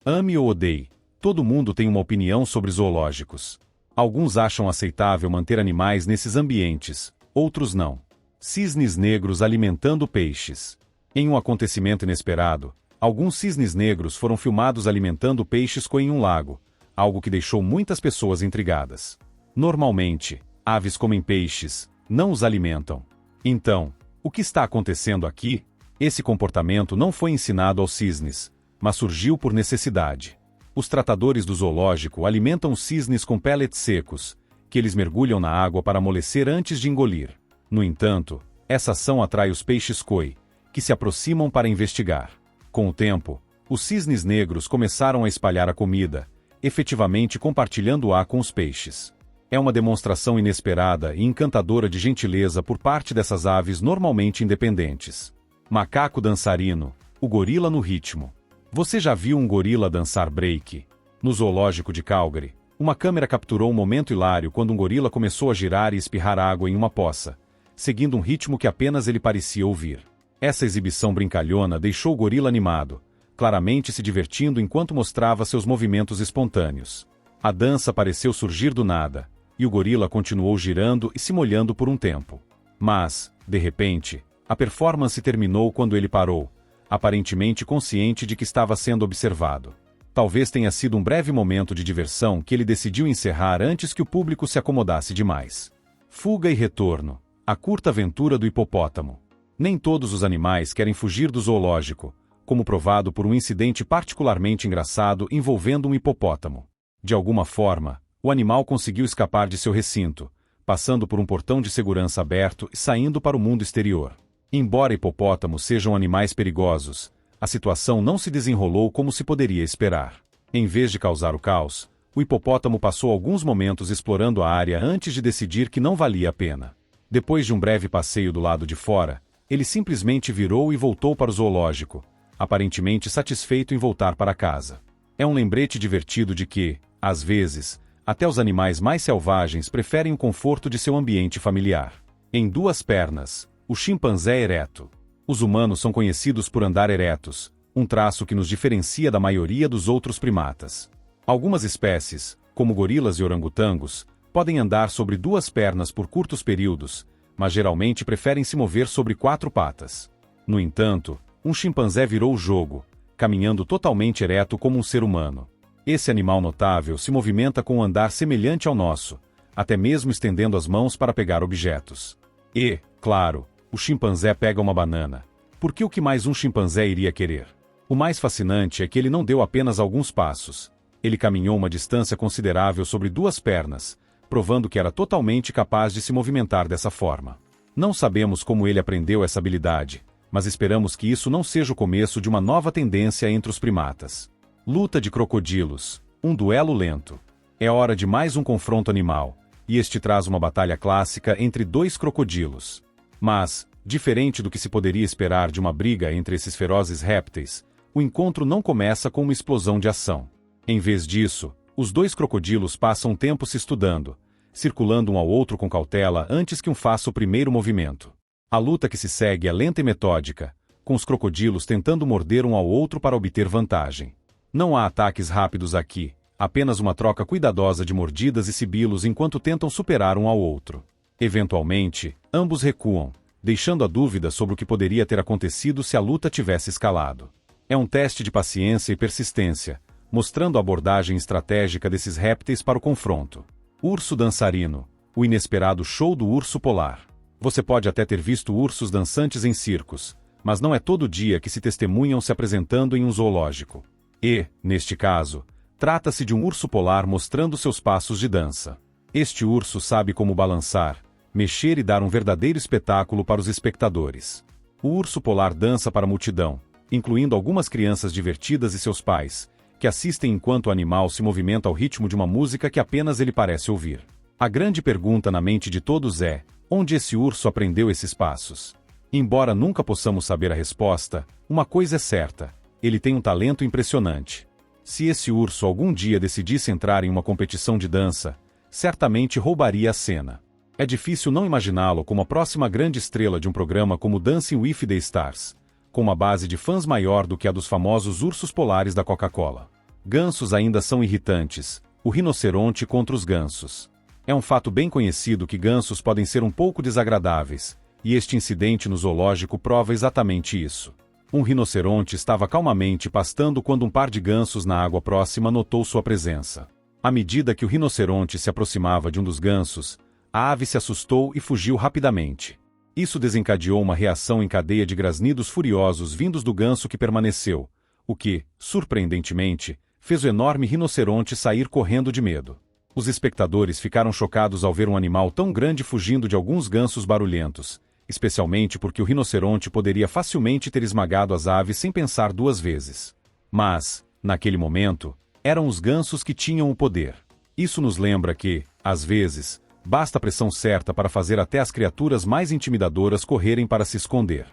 Ame ou odeie, todo mundo tem uma opinião sobre zoológicos. Alguns acham aceitável manter animais nesses ambientes, outros não. Cisnes negros alimentando peixes. Em um acontecimento inesperado, alguns cisnes negros foram filmados alimentando peixes em um lago, algo que deixou muitas pessoas intrigadas. Normalmente, aves comem peixes, não os alimentam. Então, o que está acontecendo aqui? Esse comportamento não foi ensinado aos cisnes, mas surgiu por necessidade. Os tratadores do zoológico alimentam os cisnes com pellets secos, que eles mergulham na água para amolecer antes de engolir. No entanto, essa ação atrai os peixes koi, que se aproximam para investigar. Com o tempo, os cisnes negros começaram a espalhar a comida, efetivamente compartilhando-a com os peixes. É uma demonstração inesperada e encantadora de gentileza por parte dessas aves normalmente independentes. Macaco dançarino, o gorila no ritmo. Você já viu um gorila dançar break? No zoológico de Calgary, uma câmera capturou um momento hilário quando um gorila começou a girar e espirrar água em uma poça, seguindo um ritmo que apenas ele parecia ouvir. Essa exibição brincalhona deixou o gorila animado, claramente se divertindo enquanto mostrava seus movimentos espontâneos. A dança pareceu surgir do nada, e o gorila continuou girando e se molhando por um tempo. Mas, de repente, a performance terminou quando ele parou, aparentemente consciente de que estava sendo observado. Talvez tenha sido um breve momento de diversão que ele decidiu encerrar antes que o público se acomodasse demais. Fuga e retorno. A curta aventura do hipopótamo. Nem todos os animais querem fugir do zoológico, como provado por um incidente particularmente engraçado envolvendo um hipopótamo. De alguma forma, o animal conseguiu escapar de seu recinto, passando por um portão de segurança aberto e saindo para o mundo exterior. Embora hipopótamos sejam animais perigosos, a situação não se desenrolou como se poderia esperar. Em vez de causar o caos, o hipopótamo passou alguns momentos explorando a área antes de decidir que não valia a pena. Depois de um breve passeio do lado de fora, ele simplesmente virou e voltou para o zoológico, aparentemente satisfeito em voltar para casa. É um lembrete divertido de que, às vezes, até os animais mais selvagens preferem o conforto de seu ambiente familiar. Em duas pernas, o chimpanzé ereto. Os humanos são conhecidos por andar eretos, um traço que nos diferencia da maioria dos outros primatas. Algumas espécies, como gorilas e orangotangos, podem andar sobre duas pernas por curtos períodos, mas geralmente preferem se mover sobre quatro patas. No entanto, um chimpanzé virou o jogo, caminhando totalmente ereto como um ser humano. Esse animal notável se movimenta com um andar semelhante ao nosso, até mesmo estendendo as mãos para pegar objetos. E, claro, o chimpanzé pega uma banana. Porque o que mais um chimpanzé iria querer? O mais fascinante é que ele não deu apenas alguns passos. Ele caminhou uma distância considerável sobre duas pernas, provando que era totalmente capaz de se movimentar dessa forma. Não sabemos como ele aprendeu essa habilidade, mas esperamos que isso não seja o começo de uma nova tendência entre os primatas. Luta de crocodilos. Um duelo lento. É hora de mais um confronto animal, e este traz uma batalha clássica entre dois crocodilos. Mas, diferente do que se poderia esperar de uma briga entre esses ferozes répteis, o encontro não começa com uma explosão de ação. Em vez disso, os dois crocodilos passam tempo se estudando, circulando um ao outro com cautela antes que um faça o primeiro movimento. A luta que se segue é lenta e metódica, com os crocodilos tentando morder um ao outro para obter vantagem. Não há ataques rápidos aqui, apenas uma troca cuidadosa de mordidas e sibilos enquanto tentam superar um ao outro. Eventualmente, ambos recuam, deixando a dúvida sobre o que poderia ter acontecido se a luta tivesse escalado. É um teste de paciência e persistência, mostrando a abordagem estratégica desses répteis para o confronto. Urso dançarino, o inesperado show do urso polar. Você pode até ter visto ursos dançantes em circos, mas não é todo dia que se testemunham se apresentando em um zoológico. E, neste caso, trata-se de um urso polar mostrando seus passos de dança. Este urso sabe como balançar, mexer e dar um verdadeiro espetáculo para os espectadores. O urso polar dança para a multidão, incluindo algumas crianças divertidas e seus pais, que assistem enquanto o animal se movimenta ao ritmo de uma música que apenas ele parece ouvir. A grande pergunta na mente de todos é: onde esse urso aprendeu esses passos? Embora nunca possamos saber a resposta, uma coisa é certa: ele tem um talento impressionante. Se esse urso algum dia decidisse entrar em uma competição de dança, certamente roubaria a cena. É difícil não imaginá-lo como a próxima grande estrela de um programa como Dancing with the Stars, com uma base de fãs maior do que a dos famosos ursos polares da Coca-Cola. Gansos ainda são irritantes. O rinoceronte contra os gansos. É um fato bem conhecido que gansos podem ser um pouco desagradáveis, e este incidente no zoológico prova exatamente isso. Um rinoceronte estava calmamente pastando quando um par de gansos na água próxima notou sua presença. À medida que o rinoceronte se aproximava de um dos gansos, a ave se assustou e fugiu rapidamente. Isso desencadeou uma reação em cadeia de grasnidos furiosos vindos do ganso que permaneceu, o que, surpreendentemente, fez o enorme rinoceronte sair correndo de medo. Os espectadores ficaram chocados ao ver um animal tão grande fugindo de alguns gansos barulhentos, especialmente porque o rinoceronte poderia facilmente ter esmagado as aves sem pensar duas vezes. Mas, naquele momento, eram os gansos que tinham o poder. Isso nos lembra que, às vezes, basta a pressão certa para fazer até as criaturas mais intimidadoras correrem para se esconder.